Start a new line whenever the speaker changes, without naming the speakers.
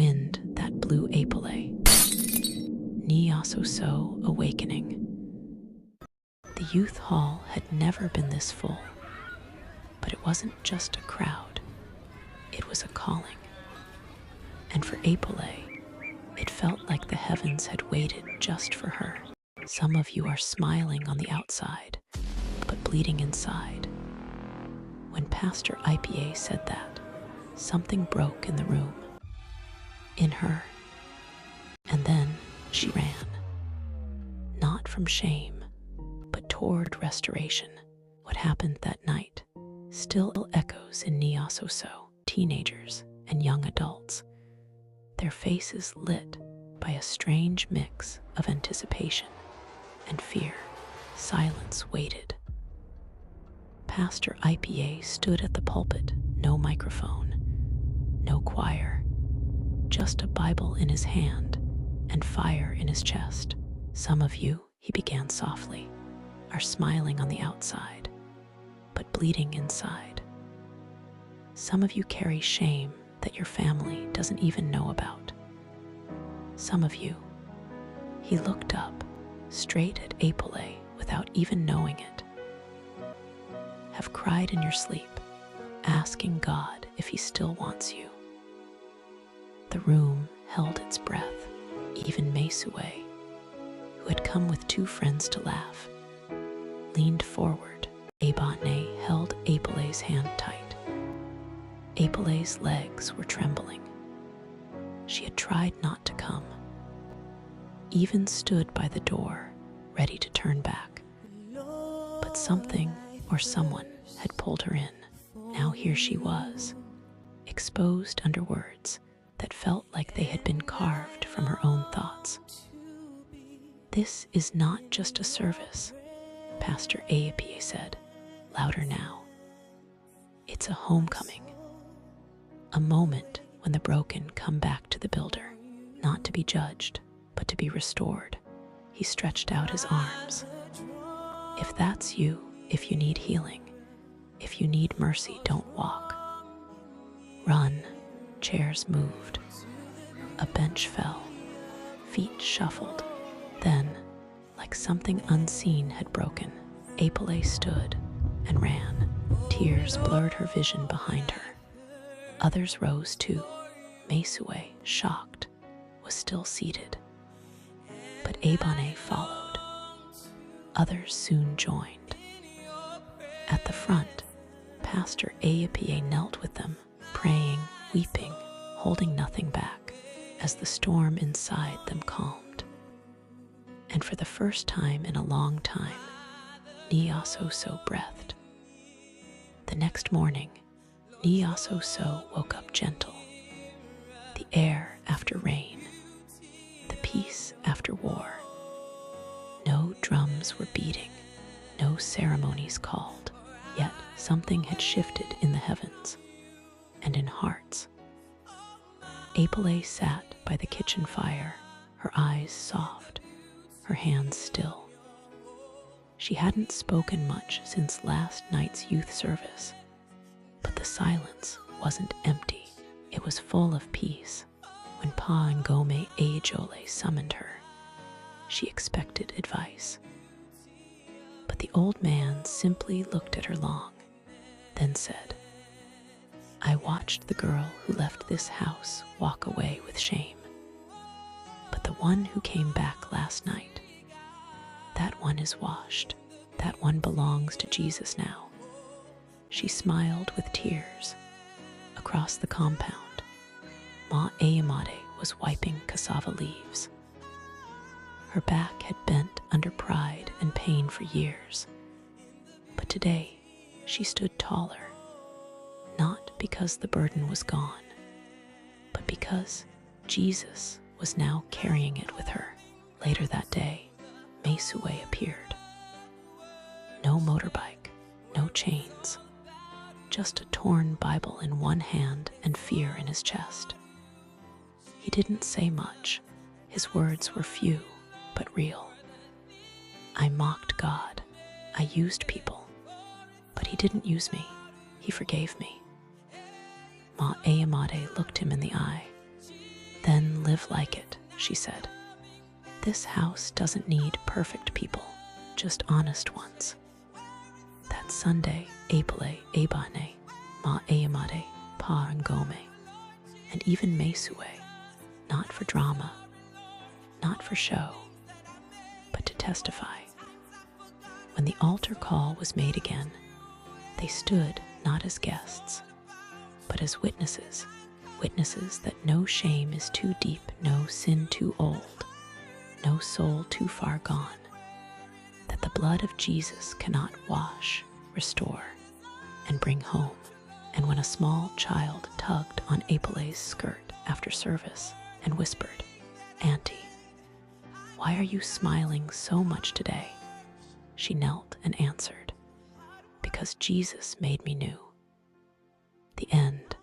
Wind That Blew Epolle. So awakening. The youth hall had never been this full, but it wasn't just a crowd, it was a calling. And for Epolle, it felt like the heavens had waited just for her. Some of you are smiling on the outside, but bleeding inside. When Pastor Epie said that, something broke in the room, in her, and then she ran. Not from shame, but toward restoration. What happened that night still echoes in So teenagers and young adults, their faces lit by a strange mix of anticipation and fear. Silence waited. Pastor Epie stood at the pulpit, no microphone, no choir, just a Bible in his hand and fire in his chest. Some of you, he began softly, are smiling on the outside, but bleeding inside. Some of you carry shame that your family doesn't even know about. Some of you, he looked up, straight at Epolle without even knowing it, have cried in your sleep, asking God if he still wants you. The room held its breath. Even Mesue, who had come with two friends to laugh, leaned forward. Epie held Epolle's hand tight. Epolle's legs were trembling. She had tried not to come, even stood by the door, ready to turn back. But something or someone had pulled her in. Now here she was, exposed under words that felt like they had been carved from her own thoughts. This is not just a service, Pastor Epie said, louder now. It's a homecoming, a moment when the broken come back to the builder, not to be judged, but to be restored. He stretched out his arms. If that's you, if you need healing, if you need mercy, don't walk. Run. Chairs moved. A bench fell. Feet shuffled. Then, like something unseen had broken, Epolle stood and ran. Tears blurred her vision behind her. Others rose too. Mesue, shocked, was still seated. But Epie followed. Others soon joined. At the front, Pastor Epie knelt with them, praying, weeping, holding nothing back, as the storm inside them calmed. And for the first time in a long time, So breathed. The next morning, So woke up gentle. The air after rain, the peace after war. No drums were beating, no ceremonies called, yet something had shifted in the heavens and in hearts. Epolle sat by the kitchen fire, her eyes soft, her hands still. She hadn't spoken much since last night's youth service, but the silence wasn't empty. It was full of peace. When Pa and Gome Ejole summoned her, she expected advice. But the old man simply looked at her long, then said, I watched the girl who left this house walk away with shame. But the one who came back last night, that one is washed. That one belongs to Jesus now. She smiled with tears. Across the compound, Ma Ayamade was wiping cassava leaves. Her back had bent under pride and pain for years. But today, she stood taller. Not because the burden was gone, but because Jesus was now carrying it with her. Later that day, Mesue appeared. No motorbike, no chains, just a torn Bible in one hand and fear in his chest. He didn't say much. His words were few, but real. I mocked God. I used people. But he didn't use me. He forgave me. Ma Ayamade looked him in the eye. live like it, she said. This house doesn't need perfect people, just honest ones. That Sunday, Epole, Ebane, Ma Eyamade, Pa Ngome, and even Mesue, not for drama, not for show, but to testify. When the altar call was made again, they stood not as guests, but as witnesses, witnesses that no shame is too deep, no sin too old, no soul too far gone, that the blood of Jesus cannot wash, restore, and bring home. And when a small child tugged on Epole's skirt after service and whispered, "Auntie, why are you smiling so much today?" she knelt and answered, "Because Jesus made me new." The end.